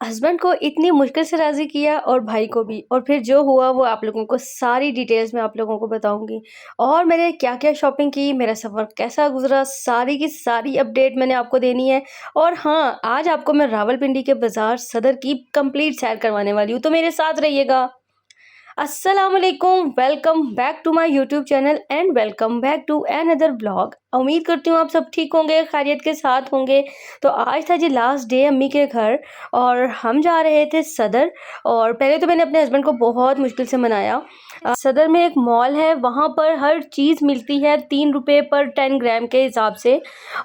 Husband को इतनी मुश्किल से राज़ी किया और भाई को भी, और फिर जो हुआ वो आप लोगों को सारी डिटेल्स में आप लोगों को बताऊँगी। और मैंने क्या-क्या शॉपिंग की, मेरा सफ़र कैसा गुज़रा, सारी की सारी अपडेट मैंने आपको देनी है। और हाँ, आज आपको मैं रावलपिंडी के बाज़ार सदर की कंप्लीट सैर करवाने वाली हूँ, तो मेरे साथ रहिएगा। अस्सलामुअलैकुम, welcome back to my YouTube channel and welcome back to another vlog. उम्मीद करती हूँ आप सब ठीक होंगे, खैरियत के साथ होंगे। तो आज था जी लास्ट डे अम्मी के घर, और हम जा रहे थे सदर। और पहले तो मैंने अपने हस्बैंड को बहुत मुश्किल से मनाया। सदर में एक मॉल है, वहाँ पर हर चीज़ मिलती है 3 रुपये पर 10 ग्राम के हिसाब से।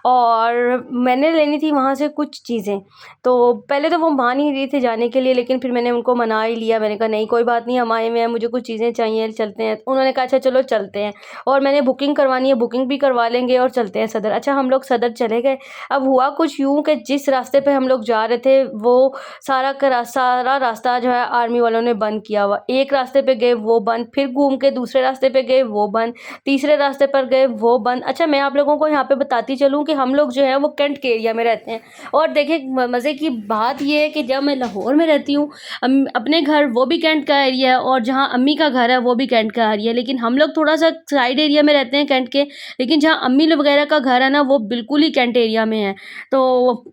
और मैंने लेनी थी वहाँ से कुछ चीज़ें। तो पहले तो वो मान ही रही थी जाने के लिए, लेकिन फिर मैंने उनको मना ही लिया। मैंने कहा नहीं, कोई बात नहीं, हम आए हुए हैं, मुझे कुछ चीज़ें चाहिए, चलते हैं। उन्होंने कहा अच्छा चलो चलते हैं। और मैंने बुकिंग करवानी है, बुकिंग भी करवा लेंगे और चलते हैं सदर। अच्छा, हम लोग सदर चले गए। अब हुआ कुछ यूँ कि जिस रास्ते पे हम लोग जा रहे थे वो सारा रास्ता जो है आर्मी वालों ने बंद किया हुआ। एक रास्ते पे गए वो बंद, फिर घूम के दूसरे रास्ते पे गए वो बंद, तीसरे रास्ते पर गए वो बंद। अच्छा, मैं आप लोगों को यहाँ पे बताती चलूँ कि हम लोग जो है वो कैंट के एरिया में रहते हैं। और देखिए मज़े की बात ये है कि जब मैं लाहौर में रहती हूँ, अपने घर वो भी कैंट का एरिया है, और जहाँ अम्मी का घर है वो भी कैंट का एरिया है। लेकिन हम लोग थोड़ा सा साइड एरिया में रहते हैं कैंट के, लेकिन जहाँ अम्मी लोग वगैरह का घर है ना वो बिल्कुल ही कैंट एरिया में है। तो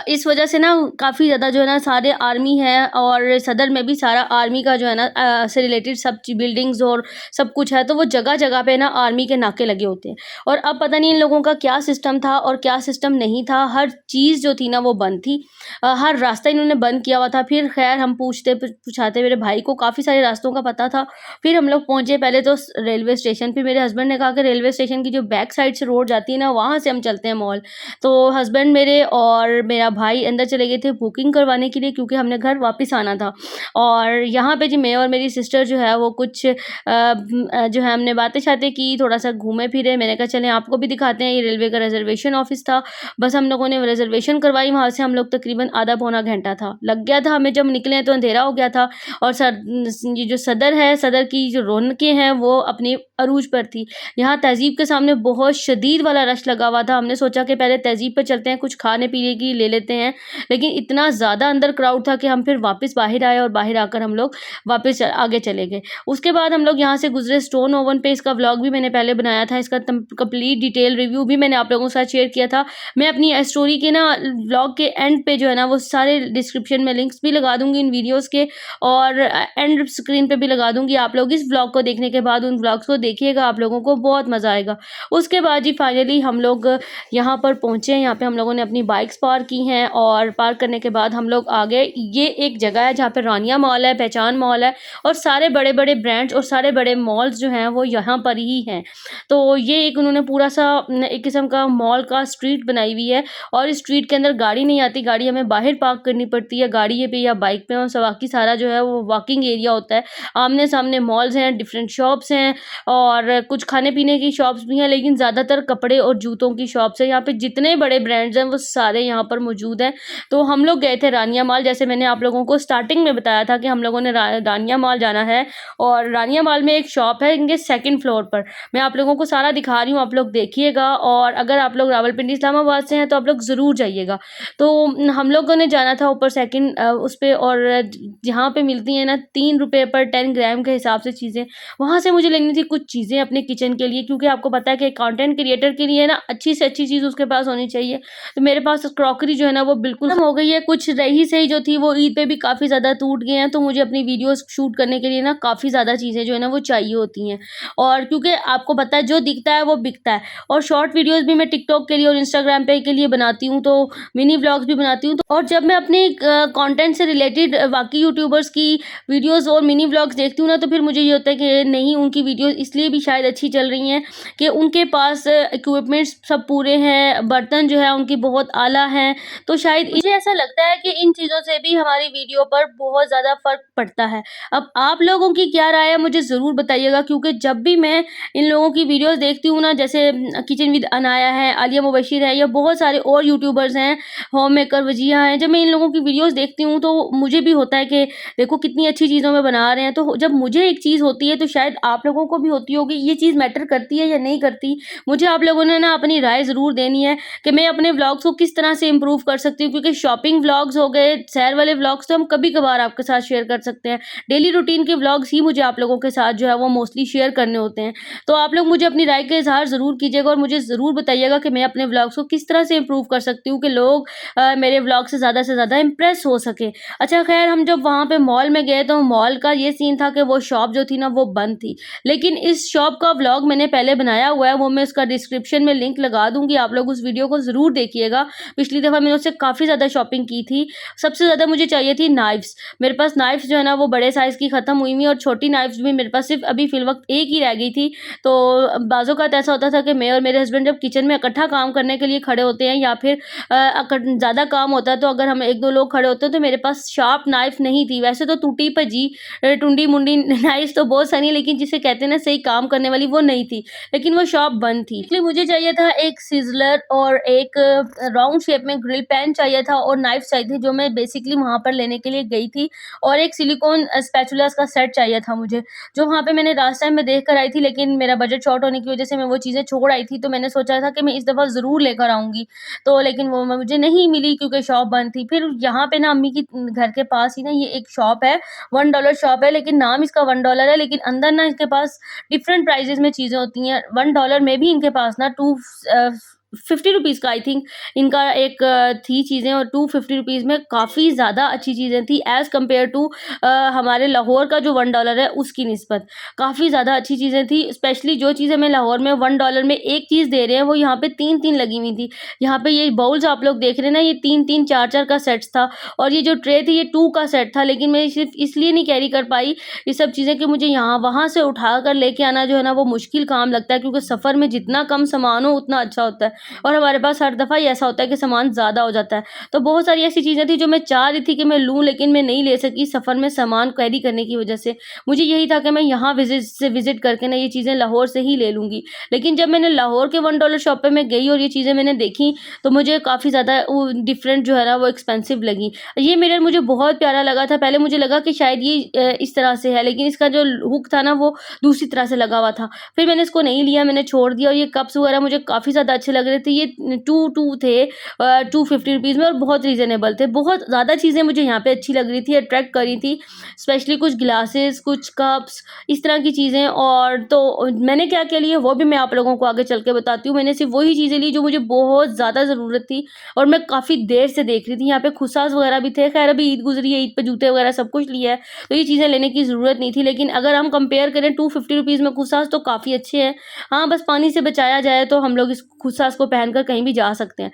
इस वजह से ना काफ़ी ज़्यादा जो है ना सारे आर्मी है, और सदर में भी सारा आर्मी का जो है ना से रिलेटेड सब बिल्डिंग्स और सब कुछ है। तो वो जगह जगह पे ना आर्मी के नाके लगे होते हैं। और अब पता नहीं इन लोगों का क्या सिस्टम था और क्या सिस्टम नहीं था, हर चीज़ जो थी ना वो बंद थी। हर रास्ता इन्होंने बंद किया हुआ था। फिर खैर हम पूछाते मेरे भाई को काफ़ी सारे रास्तों का पता था। फिर हम लोग पहुँचे पहले तो रेलवे स्टेशन। फिर मेरे हस्बैंड ने कहा कि रेलवे स्टेशन की जो बैक साइड से रोड जाती है ना, वहाँ से हम चलते हैं मॉल। तो हस्बैंड मेरे और मेरा भाई अंदर चले गए थे बुकिंग करवाने के लिए, क्योंकि हमने घर वापस आना था। और यहाँ पे जी मैं और मेरी सिस्टर जो है वो कुछ जो है हमने बातें-शातें की, थोड़ा-सा घूमे फिरे। मैंने कहा चलें आपको भी दिखाते हैं। ये रेलवे का रिज़र्वेशन ऑफ़िस था। बस हम लोगों ने रिज़र्वेशन करवाई, वहाँ से हम लोग तकरीबन आधा पौना घंटा था लग गया था हमें। जब निकले तो अंधेरा हो गया था। और ये जो सदर है, सदर की जो रौनकें हैं वो अपनी अरूज पर थी। यहाँ तहज़ीब के सामने बहुत शदीद वाला रश लगा हुआ था। हमने सोचा कि पहले तहज़ीब पे चलते हैं, कुछ खाने-पीने की ले लेते हैं। लेकिन इतना ज़्यादा अंदर क्राउड था कि हम फिर वापस बाहर आए, और बाहर आकर हम लोग वापस आगे चले गए। उसके बाद हम लोग यहाँ से गुज़रे स्टोन ओवन पे। इसका व्लॉग भी मैंने पहले बनाया था। इसका कंप्लीट डिटेल रिव्यू भी मैंने आप लोगों के साथ शेयर किया था। मैं अपनी स्टोरी के ना व्लॉग के एंड पे जो है ना वो सारे डिस्क्रिप्शन में लिंक्स भी लगा दूँगी इन वीडियोज़ के, और एंड स्क्रीन पे भी लगा दूँगी। आप लोग इस व्लॉग को देखने के बाद उन व्लॉग्स को देखिएगा, आप लोगों को बहुत मज़ा आएगा। उसके बाद जी फाइनली हम लोग यहाँ पर पहुँचे। यहाँ पे हम लोगों ने अपनी बाइक्स पार्क की हैं, और पार्क करने के बाद हम लोग आ गए। ये एक जगह है जहाँ पे रानिया मॉल है, पहचान मॉल है, और सारे बड़े-बड़े ब्रांड्स और सारे बड़े मॉल्स जो हैं वो यहाँ पर ही हैं। तो ये एक उन्होंने पूरा सा एक किस्म का मॉल का स्ट्रीट बनाई हुई है, और इस स्ट्रीट के अंदर गाड़ी नहीं आती, गाड़ी हमें बाहर पार्क करनी पड़ती है, गाड़ी पे या बाइक पे। और बाकी सारा जो है वो वॉकिंग एरिया होता है। आमने-सामने मॉल्स हैं, डिफरेंट शॉप्स हैं, और कुछ खाने-पीने की शॉप्स भी हैं, लेकिन ज़्यादातर कपड़े और जूतों की शॉप्स हैं। यहाँ पे जितने बड़े ब्रांड्स हैं वो सारे यहाँ पर मौजूद हैं। तो हम लोग गए थे रानिया मॉल, जैसे मैंने आप लोगों को स्टार्टिंग में बताया था कि हम लोगों ने रानिया मॉल जाना है। और रानिया मॉल में एक शॉप है इनके सेकंड फ्लोर पर। मैं आप लोगों को सारा दिखा रही हूँ, आप लोग देखिएगा। और अगर आप लोग रावलपिंडी इस्लामाबाद से हैं तो आप लोग ज़रूर जाइएगा। तो हम लोगों ने जाना था ऊपर सेकंड उस पे, और जहाँ पे मिलती हैं ना 3 रुपये पर 10 ग्राम के हिसाब से चीज़ें, वहाँ से मुझे लेनी थी कुछ चीज़ें अपने किचन के लिए, क्योंकि आपको पता है कि कंटेंट क्रिएटर के लिए ना अच्छी से अच्छी चीज़ उसके पास होनी चाहिए। तो मेरे पास क्रॉकरी जो है ना वो बिल्कुल खत्म हो गई है। कुछ रही सही जो थी वो ईद पे भी काफ़ी ज़्यादा टूट गए हैं। तो मुझे अपनी वीडियोस शूट करने के लिए ना काफ़ी ज़्यादा चीज़ें जो है ना वो चाहिए होती हैं। और क्योंकि आपको पता है जो दिखता है वो बिकता है। और शॉर्ट वीडियोस भी मैं टिकटॉक के लिए और इंस्टाग्राम पे के लिए बनाती हूँ, तो मिनी व्लॉग्स भी बनाती हूँ। तो और जब मैं अपने कंटेंट से रिलेटेड बाकी यूट्यूबर्स की वीडियोस और मिनी व्लॉग्स देखती हूँ ना, तो फिर मुझे ये होता है कि नहीं, उनकी वीडियोस इसलिए भी शायद अच्छी चल रही हैं कि उनके पास इक्विपमेंट्स सब पूरे हैं, बर्तन जो है उनकी बहुत आला हैं। तो शायद मुझे ऐसा लगता है कि इन चीज़ों से भी हमारी वीडियो पर बहुत ज़्यादा फ़र्क पड़ता है। अब आप लोगों की क्या राय है मुझे ज़रूर बताइएगा, क्योंकि जब भी मैं इन लोगों की वीडियोस देखती हूँ ना, जैसे किचन विद अनाया है, आलिया मुबशिर है, या बहुत सारे और यूट्यूबर्स हैं, होम मेकर वजिया हैं, जब मैं इन लोगों की वीडियोस देखती हूँ तो मुझे भी होता है कि देखो कितनी अच्छी चीज़ों में बना रहे हैं। तो जब मुझे एक चीज़ होती है तो शायद आप लोगों को भी होती होगी। ये चीज़ मैटर करती है या नहीं करती? मुझे आप लोगों ने ना अपनी राय ज़रूर देनी है कि मैं अपने व्लॉग्स को किस तरह से इम्प्रूव कर सकती हूँ, क्योंकि शॉपिंग व्लॉग्स हो गए, सैर वाले व्लॉग्स तो हम कभी-कभार आपके साथ शेयर कर सकते हैं। डेली रूटीन के व्लॉग्स ही मुझे आप लोगों के साथ जो है वो मोस्टली शेयर करने होते हैं। तो आप लोग मुझे अपनी राय का इज़हार ज़रूर कीजिएगा और मुझे ज़रूर बताइएगा कि मैं अपने व्लॉग्स को किस तरह से इम्प्रूव कर सकती हूँ कि लोग मेरे व्लॉग से ज़्यादा इम्प्रेस हो सकें। अच्छा ख़ैर, हम जब वहाँ पे मॉल में गए तो मॉल का ये सीन था कि वो शॉप जो थी ना वो बंद थी। लेकिन इस शॉप का व्लॉग मैंने पहले बनाया हुआ है, वो मैं उसका डिस्क्रिप्शन में लिंक लगा दूँगी, आप लोग उस वीडियो को ज़रूर देखिएगा। पिछली दफ़ा मैंने उससे काफ़ी ज़्यादा शॉपिंग की थी। सबसे ज़्यादा मुझे चाहिए थी नाइफ़्स। मेरे पास नाइफ़्स जो है ना वो बड़े साइज़ की ख़त्म हुई हुई, और छोटी नाइफ़्स भी मेरे पास सिर्फ़ अभी फ़िलवक़्त एक ही रह गई थी। तो बाज़ औक़ात ऐसा होता था कि मैं और मेरे हस्बैंड जब किचन में इकट्ठा काम करने के लिए खड़े होते हैं, या फिर ज़्यादा काम होता है, तो अगर हम 1-2 लोग खड़े होते हैं तो मेरे पास शार्प नाइफ़ नहीं थी। वैसे तो टूटी-भजी टुंडी-मुंडी नाइफ़्स तो बहुत सारी हैं, लेकिन जिसे कहते हैं ना सही काम करने वाली, वो नहीं थी। लेकिन वो शॉप बंद थी। इसलिए मुझे चाहिए था एक सिज़लर और एक राउंड शेप में ग्रिल पैन चाहिए था, और नाइफ़्स चाहिए थी जो मैं बेसिकली वहाँ पर लेने के लिए गई थी, और एक सिलिकॉन स्पैचुलास का सेट चाहिए था मुझे, जो वहाँ पे मैंने लास्ट टाइम में देख कर आई थी, लेकिन मेरा बजट शॉर्ट होने की वज़ह से मैं वो चीज़ें छोड़ आई थी। तो मैंने सोचा था कि मैं इस दफ़ा ज़रूर लेकर आऊँगी। तो लेकिन वो मुझे नहीं मिली क्योंकि शॉप बंद थी। फिर यहाँ पे ना अम्मी की घर के पास ही ना ये एक शॉप है, $1 शॉप है, लेकिन नाम इसका $1 है, लेकिन अंदर ना इसके पास डिफरेंट प्राइसेज़ में चीज़ें होती हैं। $1 में भी इनके पास ना ₹50 का आई थिंक इनका एक थी चीज़ें, और ₹250 में काफ़ी ज़्यादा अच्छी चीज़ें थी एज़ कम्पेयर टू हमारे लाहौर का जो $1 है उसकी निस्बत। काफ़ी ज़्यादा अच्छी चीज़ें थी, स्पेशली जो चीज़ें मैं लाहौर में $1 में एक चीज़ दे रहे हैं, वो यहाँ पे 3-3 लगी हुई थी। यहाँ पे ये बाउल्स आप लोग देख रहे हैं ना, ये 3-3 4-4 का सेट्स था, और ये जो ट्रे थी ये 2 का सेट था, लेकिन मैं सिर्फ़ इसलिए नहीं कैरी कर पाई ये सब चीज़ें कि मुझे यहाँ वहाँ से उठा कर लेके आना जो है ना वो मुश्किल काम लगता है, क्योंकि सफ़र में जितना कम सामान हो उतना अच्छा होता है, और हमारे पास हर दफ़ा ही ऐसा होता है कि सामान ज़्यादा हो जाता है। तो बहुत सारी ऐसी चीज़ें थी जो मैं चाह रही थी कि मैं लूँ, लेकिन मैं नहीं ले सकी सफ़र में सामान कैरी करने की वजह से। मुझे यही था कि मैं यहाँ विज़िट करके ना ये चीज़ें लाहौर से ही ले लूँगी। लेकिन जब मैंने लाहौर के $1 शॉप पे मैं गई और ये चीज़ें मैंने देखी, तो मुझे काफ़ी ज़्यादा वो डिफरेंट जो है ना वो एक्सपेंसिव लगी। ये मिरर मुझे बहुत प्यारा लगा था। पहले मुझे लगा कि शायद ये इस तरह से है, लेकिन इसका जो हुक था ना वो दूसरी तरह से लगा हुआ था। फिर मैंने इसको नहीं लिया, मैंने छोड़ दिया, और ये कप्स वगैरह मुझे काफ़ी ज़्यादा अच्छे लग रहे थे। ये 2 थे ₹250 में, और बहुत रीज़नेबल थे। बहुत ज़्यादा चीज़ें मुझे यहाँ पे अच्छी लग रही थी, अट्रैक्ट कर रही थी, स्पेशली कुछ ग्लासेस, कुछ कप्स, इस तरह की चीज़ें। और तो मैंने क्या-क्या लिया वो भी मैं आप लोगों को आगे चल के बताती हूँ। मैंने सिर्फ़ वही चीज़ें ली जो मुझे बहुत ज़्यादा ज़रूरत थी, और मैं काफ़ी देर से देख रही थी। यहाँ पे खुसास वगैरह भी थे। ख़ैर अभी ईद गुज़री है, ईद पे जूते वगैरह सब कुछ लिया है, तो ये चीज़ें लेने की ज़रूरत नहीं थी। लेकिन अगर हम कंपेयर करें ₹250 में खुसास तो काफ़ी अच्छे हैं। हाँ, बस पानी से बचाया जाए तो हम लोग इस खुसास को पहनकर कहीं भी जा सकते हैं।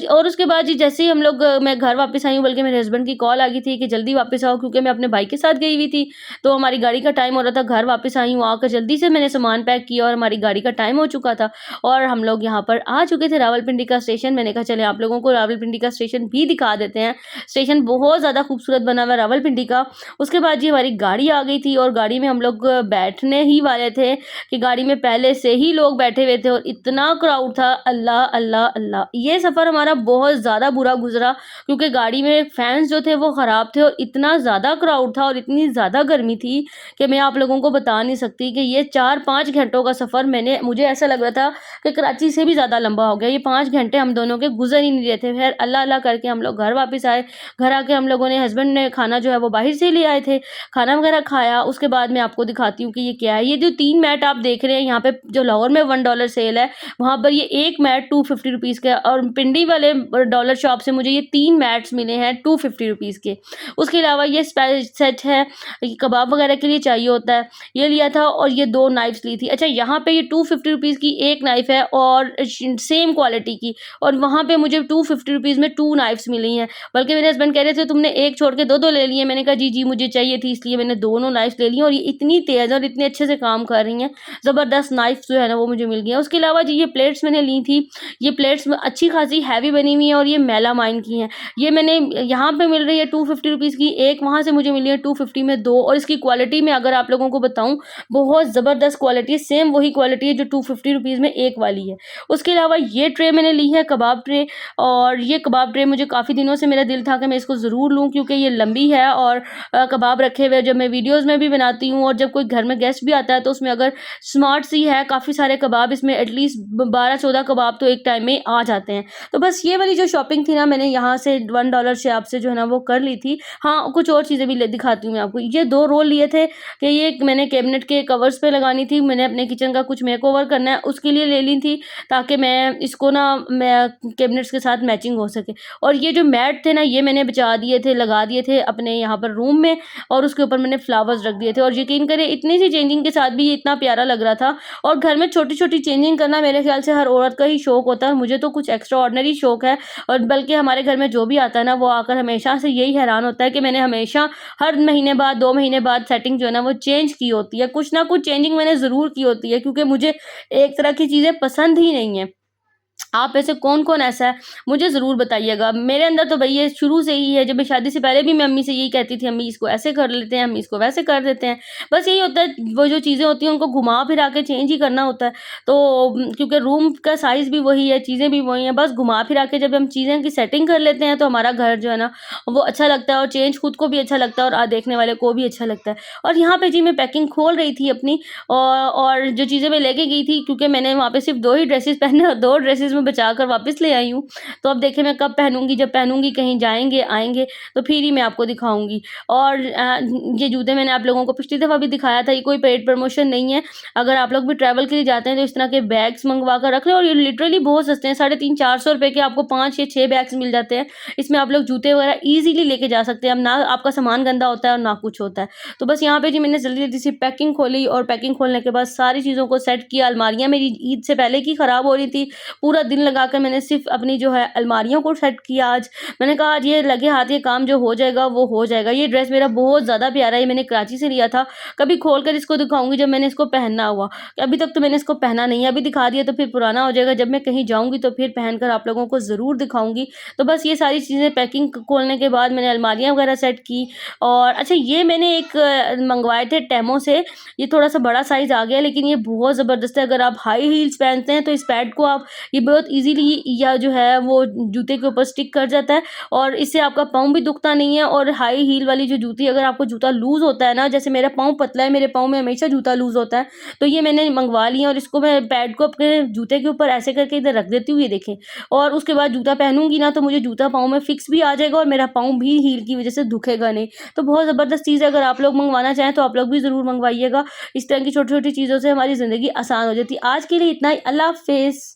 और उसके बाद जी जैसे ही हम लोग मैं घर वापस आई हूँ, बल्कि मेरे हस्बैंड की कॉल आ गई थी कि जल्दी वापस आओ, क्योंकि मैं अपने भाई के साथ गई हुई थी, तो हमारी गाड़ी का टाइम हो रहा था। घर वापस आई हूँ, आकर जल्दी से मैंने सामान पैक किया, और हमारी गाड़ी का टाइम हो चुका था, और हम लोग यहाँ पर आ चुके थे रावलपिंडी का स्टेशन। मैंने कहा चलें आप लोगों को रावलपिंडी का स्टेशन भी दिखा देते हैं। स्टेशन बहुत ज़्यादा खूबसूरत बना हुआ है रावलपिंडी का। उसके बाद जी हमारी गाड़ी आ गई थी, और गाड़ी में हम लोग बैठने ही वाले थे कि गाड़ी में पहले से ही लोग बैठे हुए थे, और इतना क्राउड था, अल्लाह, अल्लाह, अल्लाह! ये सफ़र हमारा बहुत ज़्यादा बुरा गुज़रा, क्योंकि गाड़ी में फैन्स जो थे वो ख़राब थे, और इतना ज़्यादा क्राउड था और इतनी ज़्यादा गर्मी थी कि मैं आप लोगों को बता नहीं सकती कि ये 4-5 घंटों का सफ़र मुझे ऐसा लग रहा था कि कराची से भी ज़्यादा लंबा हो गया। ये 5 घंटे हम दोनों के गुज़र ही नहीं रहे थे। ख़ैर अल्लाह अल्लाह करके हम लोग घर वापस आए। घर आके हम लोगों ने, हस्बैंड ने खाना जो है वो बाहर से ले आए थे, खाना वगैरह खाया। उसके बाद मैं आपको दिखाती हूँ कि ये क्या है। ये जो 3 मैट आप देख रहे हैं यहाँ पे, जो लाहौर में $1 सेल है, वहाँ पर ये एक मैट ₹250 का है, और पिंडी वाले डॉलर शॉप से मुझे ये 3 मैट्स मिले हैं ₹250 के। उसके अलावा ये सेट है, ये कबाब वगैरह के लिए चाहिए होता है, ये लिया था, और ये 2 नाइफ्स ली थी। अच्छा, यहाँ पे ये ₹250 की एक नाइफ है, और सेम क्वालिटी की, और वहाँ पे मुझे ₹250 में 2 नाइफ्स मिली हैं। बल्कि मेरे हस्बैंड कह रहे थे तुमने एक छोड़ के 2-2 ले लिए। मैंने कहा जी, जी मुझे चाहिए थी, इसलिए मैंने दोनों नाइफ्स ले ली, और ये इतनी तेज़ और इतने अच्छे से काम कर रही हैं, ज़बरदस्त नाइफ्स जो है ना वो मुझे मिल गई हैं। उसके अलावा जी ये प्लेट्स मैंने ली थी, ये प्लेट्स अच्छी खासी हैवी बनी हुई हैं, और ये मेलामाइन की हैं। ये मैंने यहाँ पे मिल रही है ₹250 की, एक वहाँ से मुझे मिली है 250 में 2, और इसकी क्वालिटी में अगर आप लोगों को बताऊँ, बहुत ज़बरदस्त क्वालिटी है, सेम वही क्वालिटी है जो ₹250 में एक वाली है। उसके अलावा ये ट्रे मैंने ली है, कबाब ट्रे, और ये कबाब ट्रे मुझे काफ़ी दिनों से मेरा दिल था कि मैं इसको ज़रूर लूँ, क्योंकि ये लंबी है, और कबाब रखे हुए जब मैं वीडियोज़ में भी बनाती हूँ, और जब कोई घर में गेस्ट भी आता है तो उसमें अगर स्मार्ट सी है, काफ़ी सारे कबाब, इसमें एटलीस्ट 12-14 कबाब आप तो एक टाइम में आ जाते हैं। तो बस ये वाली जो शॉपिंग थी ना, मैंने यहाँ से $1 से आपसे जो है ना वो कर ली थी। हाँ, कुछ और चीज़ें भी ले दिखाती हूँ मैं आपको। ये 2 रोल लिए थे कि ये मैंने कैबिनेट के कवर्स पे लगानी थी, मैंने अपने किचन का कुछ मेकओवर करना है उसके लिए ले ली थी, ताकि मैं इसको ना मैं कैबिनेट्स के साथ मैचिंग हो सके। और ये जो मैट थे ना, ये मैंने बिछा दिए थे, लगा दिए थे अपने यहाँ पर रूम में, और उसके ऊपर मैंने फ्लावर्स रख दिए थे। और यकीन करें इतनी सी चेंजिंग के साथ भी ये इतना प्यारा लग रहा था। और घर में छोटी-छोटी चेंजिंग करना मेरे ख्याल से हर औरत का ही शौक होता है, मुझे तो कुछ एक्स्ट्रा ऑर्डिनरी शौक है। और बल्कि हमारे घर में जो भी आता है ना, वो आकर हमेशा से यही हैरान होता है कि मैंने हमेशा हर महीने बाद 2 महीने बाद सेटिंग जो है ना वो चेंज की होती है। कुछ ना कुछ चेंजिंग मैंने ज़रूर की होती है, क्योंकि मुझे एक तरह की चीज़ें पसंद ही नहीं है। आप में से कौन-कौन ऐसा है, मुझे ज़रूर बताइएगा। मेरे अंदर तो भई ये शुरू से ही है, जब मैं शादी से पहले भी मैं अम्मी से यही कहती थी, अम्मी इसको ऐसे कर लेते हैं, अम्मी इसको वैसे कर देते हैं। बस यही होता है, वो जो चीज़ें होती हैं उनको घुमा-फिरा के चेंज ही करना होता है। तो क्योंकि रूम का साइज़ भी वही है, चीज़ें भी वही हैं, बस घुमा-फिरा के जब हम चीज़ें की सेटिंग कर लेते हैं तो हमारा घर जो है ना वो अच्छा लगता है, और चेंज खुद को भी अच्छा लगता है और देखने वाले को भी अच्छा लगता है। और यहाँ पे जी मैं पैकिंग खोल रही थी अपनी, और जो चीज़ें मैं लेके गई थी, क्योंकि मैंने वहाँ पे सिर्फ़ 2 ही ड्रेसेस पहने और 2 ड्रेसेस मैं बचा कर वापस ले आई हूँ। तो अब देखिए मैं कब पहनूँगी, जब पहनूँगी कहीं जाएँगे, आएँगे तो फिर ही मैं आपको दिखाऊँगी। और ये जूते मैंने आप लोगों को पिछली दफ़ा भी दिखाया था, ये कोई पेड प्रमोशन नहीं है। अगर आप लोग भी ट्रैवल के लिए जाते हैं तो इस तरह के बैग्स मँगवा कर रख लें, और ये लिटरली बहुत सस्ते हैं, 350-400 रुपए के आपको 5 या 6 बैग्स मिल जाते हैं। इसमें आप लोग जूते वगैरह ईज़िली लेके जा सकते हैं, अब ना आपका सामान गंदा होता है और ना कुछ होता है। तो बस यहाँ पे जी मैंने जल्दी-जल्दी सी पैकिंग खोली, और पैकिंग खोलने के बाद सारी चीज़ों को सेट किया। अलमारियाँ मेरी ईद से पहले की खराब हो रही थी, पूरा दिन लगाकर मैंने सिर्फ़ अपनी जो है अलमारियों को सेट किया आज। मैंने कहा आज ये लगे हाथ ये काम जो हो जाएगा वो हो जाएगा। ये ड्रेस मेरा बहुत ज़्यादा प्यारा है, मैंने कराची से लिया था। कभी खोल कर इसको दिखाऊँगी जब मैंने इसको पहनना हुआ। अभी तक तो मैंने इसको पहना नहीं है, अभी दिखा दिया तो फिर पुराना हो जाएगा। जब मैं कहीं जाऊँगी तो फिर पहनकर आप लोगों को ज़रूर दिखाऊँगी। तो बस ये सारी चीज़ें पैकिंग खोलने के बाद मैंने अलमारियाँ वगैरह सेट की। और अच्छा, ये मैंने एक मँगवाए थे टेमो से, ये थोड़ा-सा बड़ा साइज़ आ गया, लेकिन ये बहुत ज़बरदस्त है। अगर आप हाई हील्स पहनते हैं तो इस पैड को आप ये बहुत ईज़िली या जो है वो जूते के ऊपर स्टिक कर जाता है, और इससे आपका पाँव भी दुखता नहीं है। और हाई हील वाली जो जूती, अगर आपको जूता लूज़ होता है ना, जैसे मेरा पाँव पतला है, मेरे पाँव में हमेशा जूता लूज़ होता है, तो ये मैंने मँगवा लिया, और इसको मैं पैड को अपने जूते के ऊपर ऐसे करके इधर रख देती हूँ, ये देखें। और उसके बाद जूता पहनूँगी ना तो मुझे जूता पाँव में फिक्स भी आ जाएगा, और मेरा पाँव भी हील की वज़ह से दुखेगा नहीं। तो बहुत ज़बरदस्त चीज़ है, अगर आप लोग मँगवाना चाहें तो आप लोग भी ज़रूर मँगवाइएगा। इस तरह की छोटी-छोटी चीज़ों से हमारी ज़िंदगी आसान हो जाती है। आज के लिए इतना ही, अल्लाह हाफ़िज़।